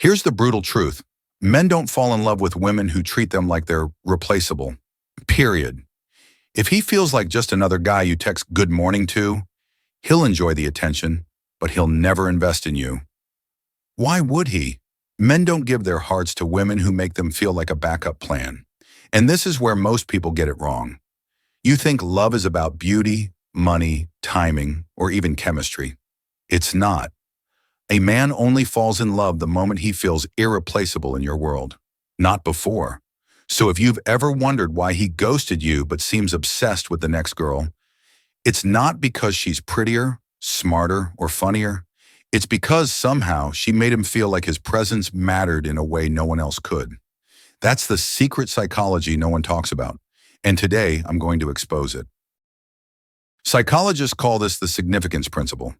Here's the brutal truth. Men don't fall in love with women who treat them like they're replaceable. Period. If he feels like just another guy you text good morning to, he'll enjoy the attention, but he'll never invest in you. Why would he? Men don't give their hearts to women who make them feel like a backup plan. And this is where most people get it wrong. You think love is about beauty, money, timing, or even chemistry. It's not. A man only falls in love the moment he feels irreplaceable in your world, not before. So if you've ever wondered why he ghosted you but seems obsessed with the next girl, it's not because she's prettier, smarter, or funnier. It's because somehow she made him feel like his presence mattered in a way no one else could. That's the secret psychology no one talks about, and today I'm going to expose it. Psychologists call this the significance principle.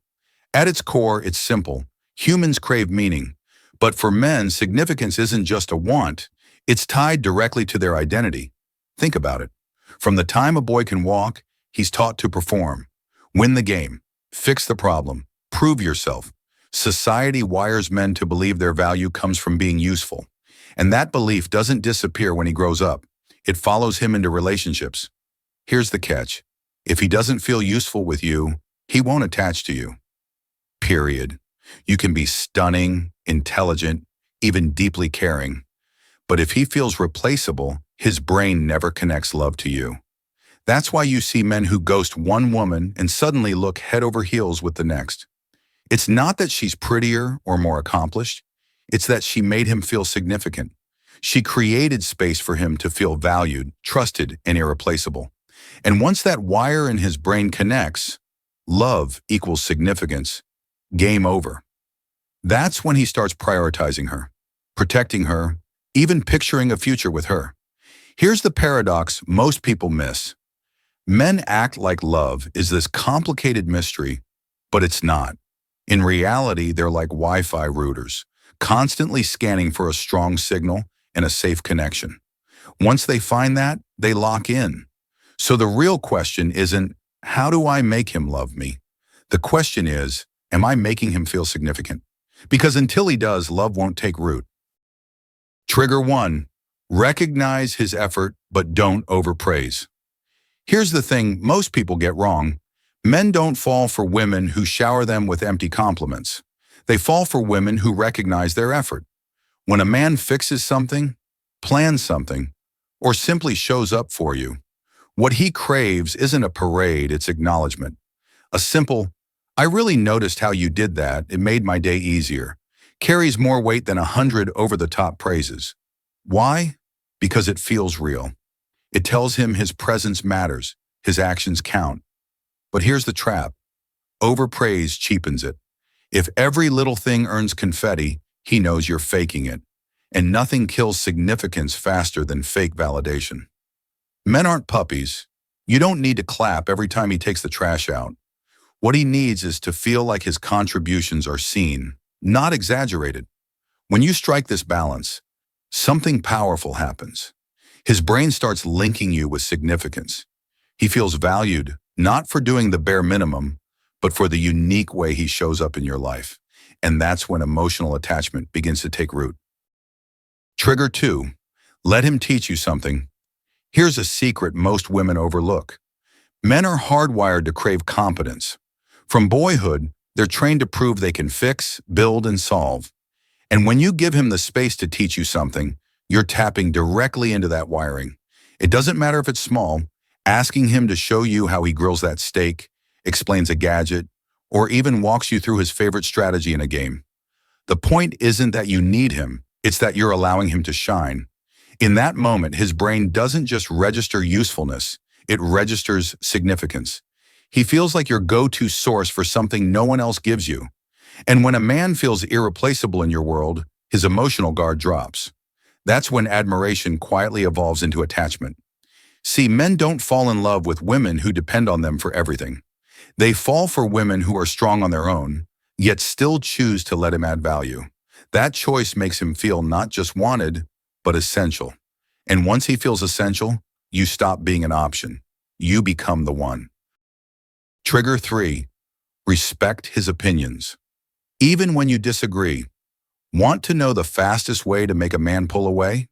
At its core, it's simple. Humans crave meaning, but for men, significance isn't just a want, it's tied directly to their identity. Think about it. From the time a boy can walk, he's taught to perform, win the game, fix the problem, prove yourself. Society wires men to believe their value comes from being useful, and that belief doesn't disappear when he grows up. It follows him into relationships. Here's the catch. If he doesn't feel useful with you, he won't attach to you. Period. You can be stunning, intelligent, even deeply caring. But if he feels replaceable, his brain never connects love to you. That's why you see men who ghost one woman and suddenly look head over heels with the next. It's not that she's prettier or more accomplished. It's that she made him feel significant. She created space for him to feel valued, trusted, and irreplaceable. And once that wire in his brain connects, love equals significance. Game over. That's when he starts prioritizing her, protecting her, even picturing a future with her. Here's the paradox most people miss. Men act like love is this complicated mystery, but it's not. In reality, they're like Wi-Fi routers, constantly scanning for a strong signal and a safe connection. Once they find that, they lock in. So the real question isn't, how do I make him love me? The question is, am I making him feel significant? Because until he does, love won't take root. Trigger 1. Recognize his effort, but don't overpraise. Here's the thing most people get wrong. Men don't fall for women who shower them with empty compliments. They fall for women who recognize their effort. When a man fixes something, plans something, or simply shows up for you, what he craves isn't a parade, it's acknowledgement. A simple, "I really noticed how you did that, it made my day easier," carries more weight than 100 over-the-top praises. Why? Because it feels real. It tells him his presence matters, his actions count. But here's the trap. Overpraise cheapens it. If every little thing earns confetti, he knows you're faking it. And nothing kills significance faster than fake validation. Men aren't puppies. You don't need to clap every time he takes the trash out. What he needs is to feel like his contributions are seen, not exaggerated. When you strike this balance, something powerful happens. His brain starts linking you with significance. He feels valued, not for doing the bare minimum, but for the unique way he shows up in your life. And that's when emotional attachment begins to take root. Trigger 2. Let him teach you something. Here's a secret most women overlook. Men are hardwired to crave competence. From boyhood, they're trained to prove they can fix, build, and solve. And when you give him the space to teach you something, you're tapping directly into that wiring. It doesn't matter if it's small. Asking him to show you how he grills that steak, explains a gadget, or even walks you through his favorite strategy in a game. The point isn't that you need him, it's that you're allowing him to shine. In that moment, his brain doesn't just register usefulness, it registers significance. He feels like your go-to source for something no one else gives you. And when a man feels irreplaceable in your world, his emotional guard drops. That's when admiration quietly evolves into attachment. See, men don't fall in love with women who depend on them for everything. They fall for women who are strong on their own, yet still choose to let him add value. That choice makes him feel not just wanted, but essential. And once he feels essential, you stop being an option. You become the one. Trigger 3. Respect his opinions. Even when you disagree, Want to know the fastest way to make a man pull away?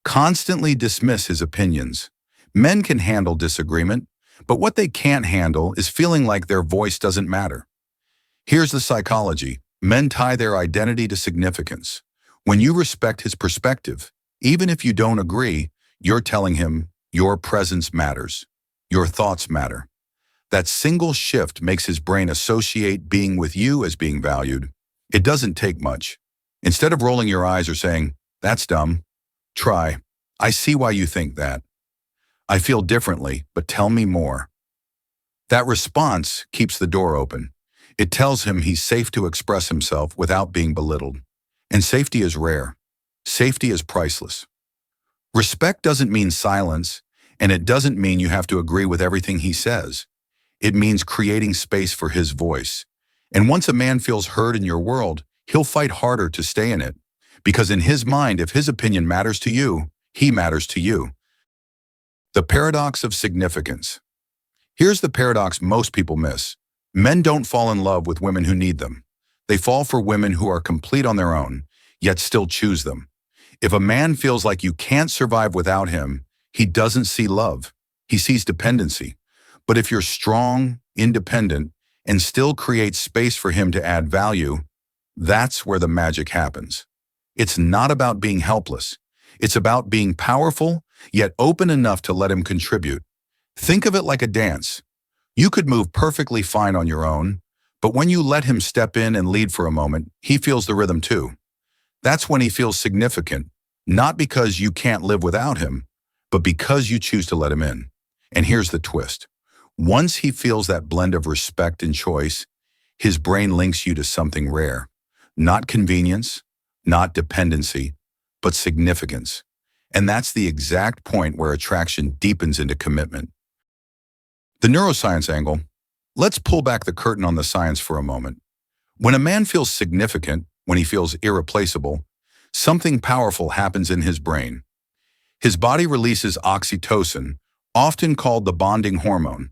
Constantly dismiss his opinions. Men can handle disagreement, but what they can't handle is feeling like their voice doesn't matter. Here's the psychology. Men tie their identity to significance. When you respect his perspective, even if you don't agree, you're telling him your presence matters. Your thoughts matter. That single shift makes his brain associate being with you as being valued. It doesn't take much. Instead of rolling your eyes or saying, "That's dumb," try, "I see why you think that. I feel differently, but tell me more." That response keeps the door open. It tells him he's safe to express himself without being belittled. And safety is rare. Safety is priceless. Respect doesn't mean silence, and it doesn't mean you have to agree with everything he says. It means creating space for his voice. And once a man feels heard in your world, he'll fight harder to stay in it. Because in his mind, if his opinion matters to you, he matters to you. The paradox of significance. Here's the paradox most people miss. Men don't fall in love with women who need them. They fall for women who are complete on their own, yet still choose them. If a man feels like you can't survive without him, he doesn't see love. He sees dependency. But if you're strong, independent, and still create space for him to add value, that's where the magic happens. It's not about being helpless. It's about being powerful, yet open enough to let him contribute. Think of it like a dance. You could move perfectly fine on your own, but when you let him step in and lead for a moment, he feels the rhythm too. That's when he feels significant, not because you can't live without him, but because you choose to let him in. And here's the twist. Once he feels that blend of respect and choice, his brain links you to something rare. Not convenience, not dependency, but significance. And that's the exact point where attraction deepens into commitment. The neuroscience angle. Let's pull back the curtain on the science for a moment. When a man feels significant, when he feels irreplaceable, something powerful happens in his brain. His body releases oxytocin, often called the bonding hormone.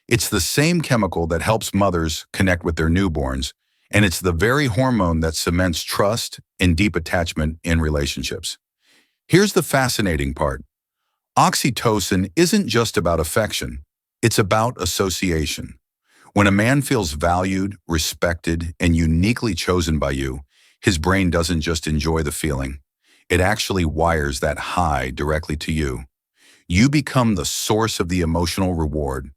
It's the same chemical that helps mothers connect with their newborns, and it's the very hormone that cements trust and deep attachment in relationships. Here's the fascinating part. Oxytocin isn't just about affection. It's about association. When a man feels valued, respected, and uniquely chosen by you, his brain doesn't just enjoy the feeling. It actually wires that high directly to you. You become the source of the emotional reward,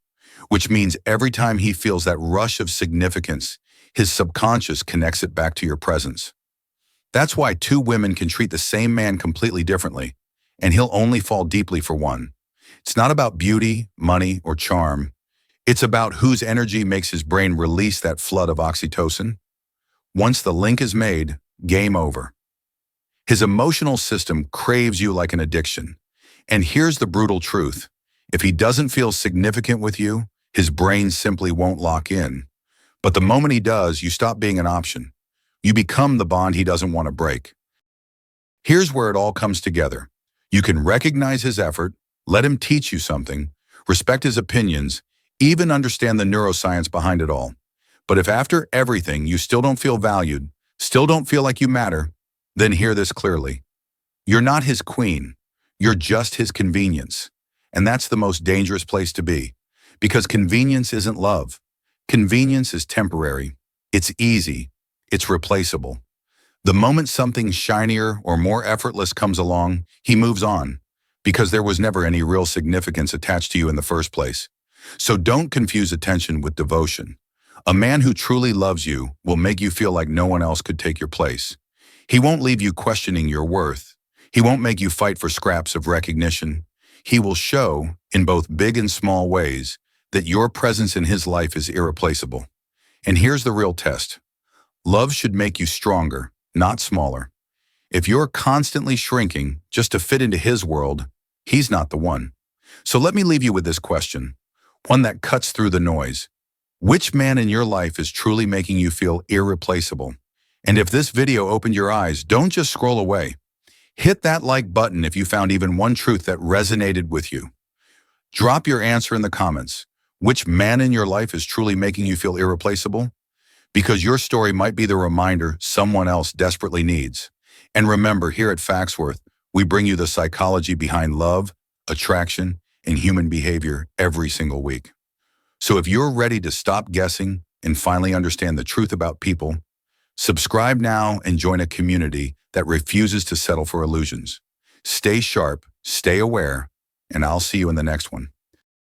which means every time he feels that rush of significance, his subconscious connects it back to your presence. That's why two women can treat the same man completely differently, and he'll only fall deeply for one. It's not about beauty, money, or charm. It's about whose energy makes his brain release that flood of oxytocin. Once the link is made, game over. His emotional system craves you like an addiction. And here's the brutal truth. If he doesn't feel significant with you, his brain simply won't lock in. But the moment he does, you stop being an option. You become the bond he doesn't want to break. Here's where it all comes together. You can recognize his effort, let him teach you something, respect his opinions, even understand the neuroscience behind it all. But if after everything you still don't feel valued, still don't feel like you matter, then hear this clearly. You're not his queen. You're just his convenience. And that's the most dangerous place to be. Because convenience isn't love. Convenience is temporary. It's easy. It's replaceable. The moment something shinier or more effortless comes along, he moves on. Because there was never any real significance attached to you in the first place. So don't confuse attention with devotion. A man who truly loves you will make you feel like no one else could take your place. He won't leave you questioning your worth. He won't make you fight for scraps of recognition. He will show, in both big and small ways, that your presence in his life is irreplaceable. And here's the real test. Love should make you stronger, not smaller. If you're constantly shrinking just to fit into his world, he's not the one. So let me leave you with this question, one that cuts through the noise. Which man in your life is truly making you feel irreplaceable? And if this video opened your eyes, don't just scroll away. Hit that like button if you found even one truth that resonated with you. Drop your answer in the comments. Which man in your life is truly making you feel irreplaceable? because your story might be the reminder someone else desperately needs. And remember, here at FactsWorth, we bring you the psychology behind love, attraction, and human behavior every single week. So if you're ready to stop guessing and finally understand the truth about people, subscribe now and join a community that refuses to settle for illusions. Stay sharp, stay aware, and I'll see you in the next one.